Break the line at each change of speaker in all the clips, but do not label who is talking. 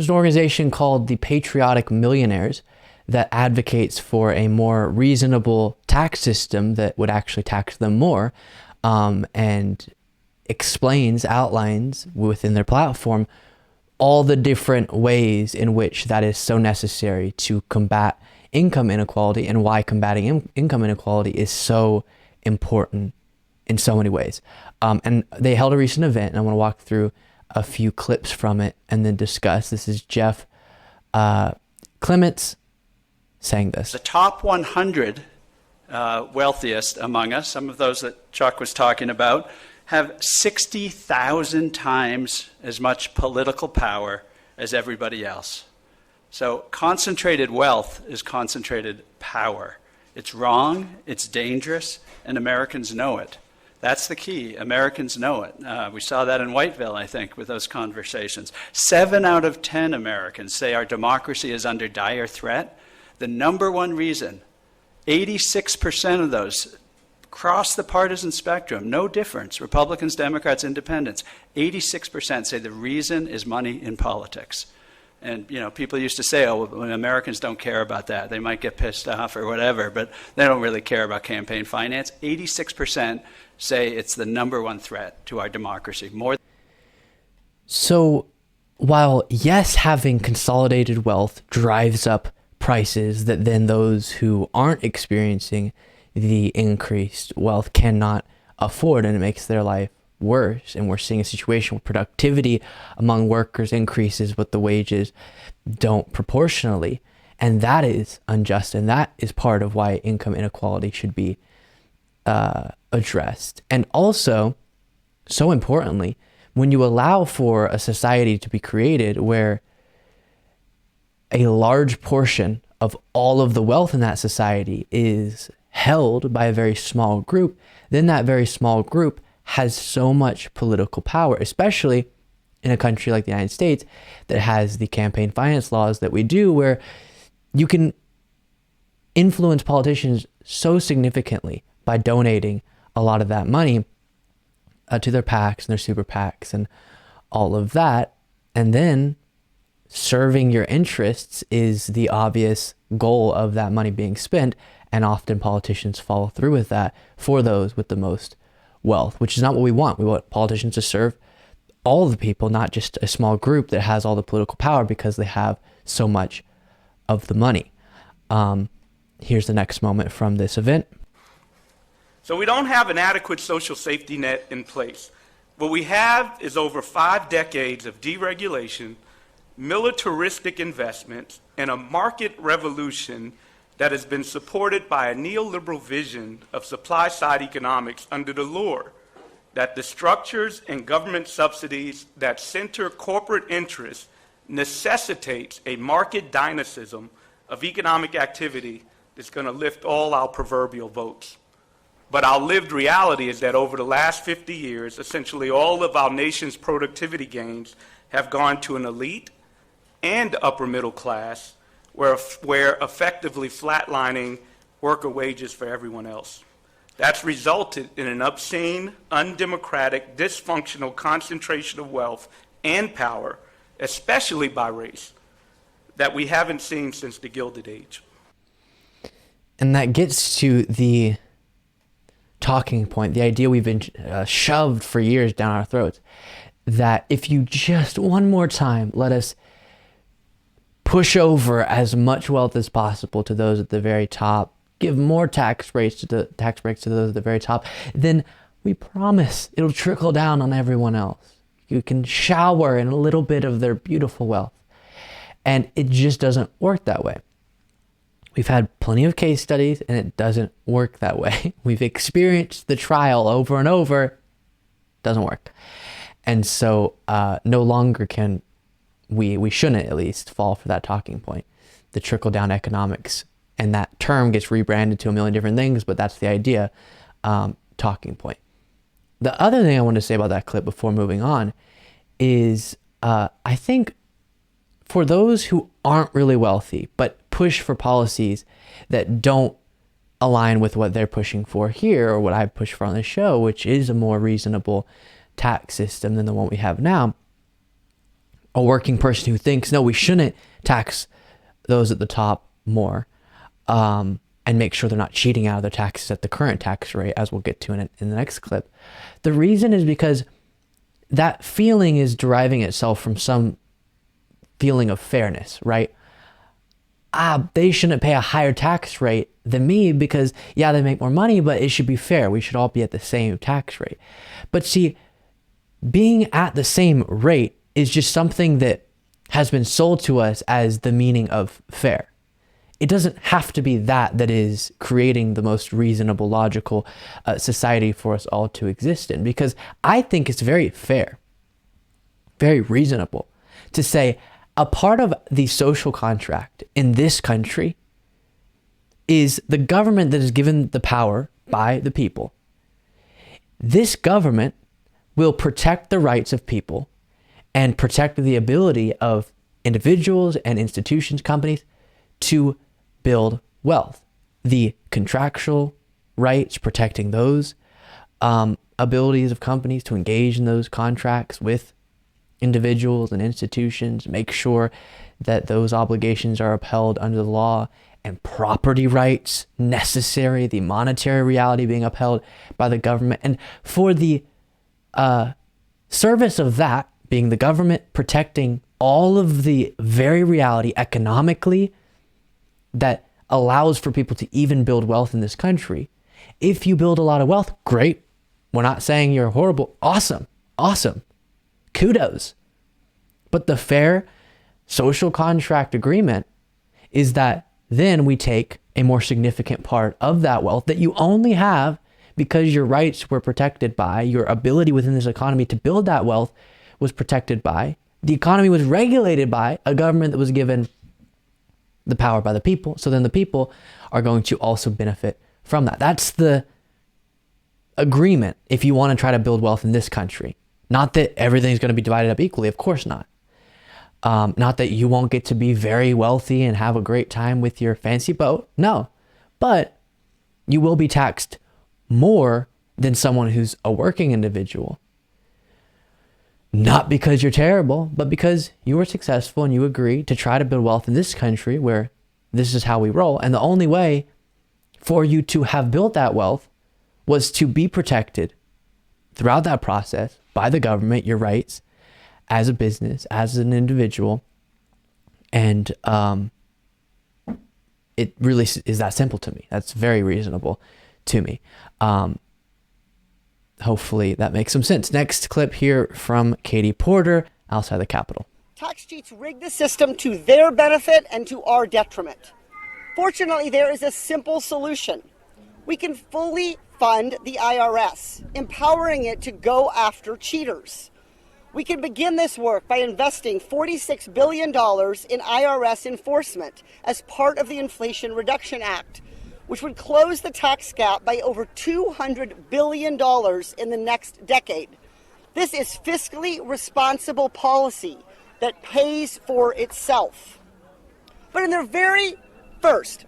There's an organization called the Patriotic Millionaires that advocates for a more reasonable tax system that would actually tax them more, and outlines within their platform all the different ways in which that is so necessary to combat income inequality, and why combating income inequality is so important in so many ways. And they held a recent event, and I want to walk through a few clips from it and then discuss. This is Jeff Clements saying this.
The top 100 wealthiest among us, some of those that Chuck was talking about, have 60,000 times as much political power as everybody else. So concentrated wealth is concentrated power. It's wrong, it's dangerous, and Americans know it. That's the key. Americans know it. We saw that in Whiteville, I think, with those conversations. 7 out of 10 Americans say our democracy is under dire threat. The number one reason, 86% of those across the partisan spectrum, no difference, Republicans, Democrats, Independents, 86% say the reason is money in politics. And, people used to say, oh, when Americans don't care about that, they might get pissed off or whatever, but they don't really care about campaign finance. 86% say it's the number one threat to our democracy.
So while, yes, having consolidated wealth drives up prices that then those who aren't experiencing the increased wealth cannot afford, and it makes their life worse. And we're seeing a situation where productivity among workers increases, but the wages don't proportionally. And that is unjust. And that is part of why income inequality should be addressed. And also, so importantly, when you allow for a society to be created where a large portion of all of the wealth in that society is held by a very small group, then that very small group has so much political power, especially in a country like the United States that has the campaign finance laws that we do, where you can influence politicians so significantly by donating a lot of that money to their PACs and their super PACs and all of that. And then serving your interests is the obvious goal of that money being spent. And often politicians follow through with that for those with the most wealth, which is not what we want. We want politicians to serve all the people, not just a small group that has all the political power because they have so much of the money. Here's the next moment from this event.
So we don't have an adequate social safety net in place. What we have is over 5 decades of deregulation, militaristic investments, and a market revolution that has been supported by a neoliberal vision of supply-side economics under the lure that the structures and government subsidies that center corporate interests necessitates a market dynamism of economic activity that's going to lift all our proverbial votes. But our lived reality is that over the last 50 years, essentially all of our nation's productivity gains have gone to an elite and upper middle class, where effectively flatlining worker wages for everyone else. That's resulted in an obscene, undemocratic, dysfunctional concentration of wealth and power, especially by race, that we haven't seen since the Gilded Age.
And that gets to the talking point, the idea we've been shoved for years down our throats, that if you just one more time let us push over as much wealth as possible to those at the very top, give more tax breaks to those at the very top, then we promise it'll trickle down on everyone else. You can shower in a little bit of their beautiful wealth. And it just doesn't work that way. We've had plenty of case studies, and it doesn't work that way. We've experienced the trial over and over. It doesn't work. And so no longer can we shouldn't at least fall for that talking point, the trickle-down economics. And that term gets rebranded to a million different things, but that's the idea, talking point. The other thing I want to say about that clip before moving on is I think for those who aren't really wealthy, but push for policies that don't align with what they're pushing for here, or what I push for on the show, which is a more reasonable tax system than the one we have now, a working person who thinks, no, we shouldn't tax those at the top more, and make sure they're not cheating out of their taxes at the current tax rate, as we'll get to in the next clip. The reason is because that feeling is deriving itself from some feeling of fairness, right? They shouldn't pay a higher tax rate than me because, yeah, they make more money, but it should be fair. We should all be at the same tax rate. But see, being at the same rate is just something that has been sold to us as the meaning of fair. It doesn't have to be that is creating the most reasonable, logical society for us all to exist in, because I think it's very fair, very reasonable to say a part of the social contract in this country is the government that is given the power by the people. This government will protect the rights of people and protect the ability of individuals and institutions, companies, to build wealth. The contractual rights, protecting those abilities of companies to engage in those contracts with individuals and institutions, make sure that those obligations are upheld under the law, and property rights necessary, the monetary reality being upheld by the government. And for the service of that, being the government protecting all of the very reality economically that allows for people to even build wealth in this country. If you build a lot of wealth, great. We're not saying you're horrible. Awesome. Kudos. But the fair social contract agreement is that then we take a more significant part of that wealth that you only have because your rights were protected by, your ability within this economy to build that wealth was protected by, the economy was regulated by a government that was given the power by the people. So then the people are going to also benefit from that. That's the agreement if you want to try to build wealth in this country. Not that everything's going to be divided up equally. Of course not. Not that you won't get to be very wealthy and have a great time with your fancy boat. No. But you will be taxed more than someone who's a working individual. Not because you're terrible, but because you were successful and you agreed to try to build wealth in this country where this is how we roll. And the only way for you to have built that wealth was to be protected throughout that process by the government, your rights as a business, as an individual. And it really is that simple to me. That's very reasonable to me. Hopefully that makes some sense. Next clip here from Katie Porter outside the Capitol.
Tax cheats rig the system to their benefit and to our detriment. Fortunately, there is a simple solution. We can fully fund the IRS, empowering it to go after cheaters. We can begin this work by investing $46 billion in IRS enforcement as part of the Inflation Reduction Act, which would close the tax gap by over $200 billion in the next decade. This is fiscally responsible policy that pays for itself. But in their very first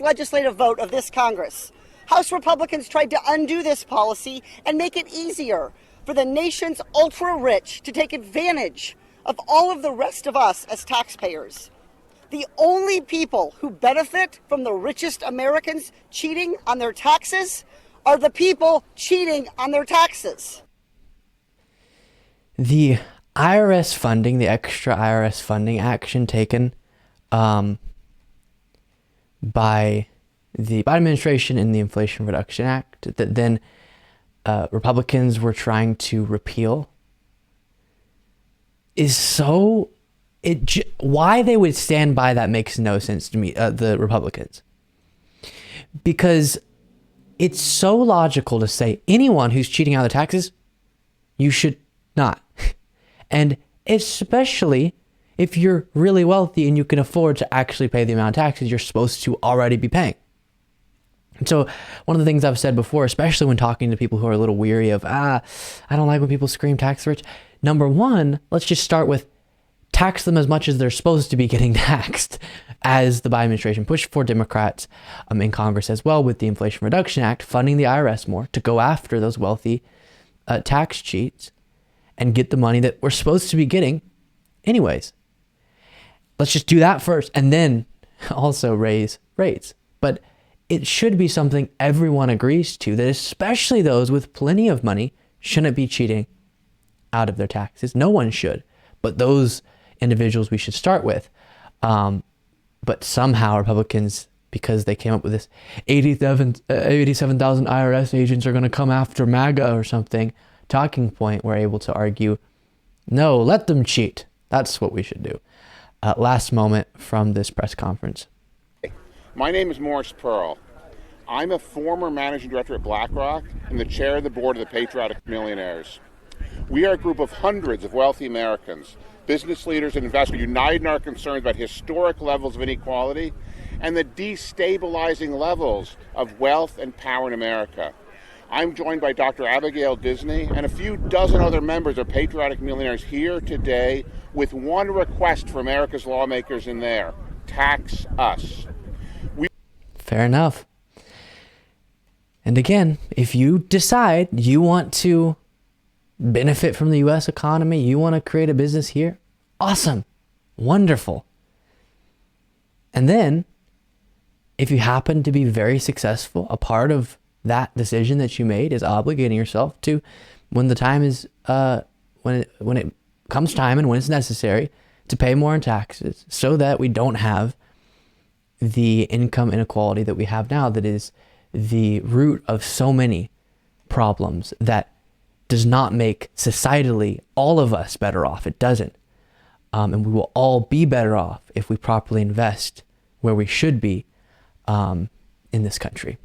legislative vote of this Congress, House Republicans tried to undo this policy and make it easier for the nation's ultra-rich to take advantage of all of the rest of us as taxpayers. The only people who benefit from the richest Americans cheating on their taxes are the people cheating on their taxes.
The IRS funding, the extra IRS funding action taken by the Biden administration in the Inflation Reduction Act that then Republicans were trying to repeal is so... why they would stand by that makes no sense to me, the Republicans. Because it's so logical to say anyone who's cheating out of the taxes, you should not. And especially if you're really wealthy and you can afford to actually pay the amount of taxes you're supposed to already be paying. And so one of the things I've said before, especially when talking to people who are a little weary of, I don't like when people scream tax rich. Number one, let's just start with tax them as much as they're supposed to be getting taxed, as the Biden administration pushed for. Democrats in Congress as well with the Inflation Reduction Act, funding the IRS more to go after those wealthy tax cheats and get the money that we're supposed to be getting anyways. Let's just do that first and then also raise rates. But it should be something everyone agrees to, that especially those with plenty of money shouldn't be cheating out of their taxes. No one should, but those individuals we should start with. But somehow Republicans, because they came up with this 87,000 IRS agents are going to come after MAGA or something talking point, were able to argue, no, let them cheat. That's what we should do. Last moment from this press conference.
My name is Morris Pearl. I'm a former managing director at BlackRock and the chair of the board of the Patriotic Millionaires. We are a group of hundreds of wealthy Americans, business leaders and investors united in our concerns about historic levels of inequality and the destabilizing levels of wealth and power in America. I'm joined by Dr. Abigail Disney and a few dozen other members of Patriotic Millionaires here today with one request for America's lawmakers in there: tax us.
Fair enough. And again, if you decide you want to benefit from the U.S. economy, you want to create a business here, awesome, wonderful. And then, if you happen to be very successful, a part of that decision that you made is obligating yourself to, when the time is, when it comes time and when it's necessary, to pay more in taxes, so that we don't have the income inequality that we have now, that is the root of so many problems, that does not make societally all of us better off. It doesn't. And we will all be better off if we properly invest where we should be in this country.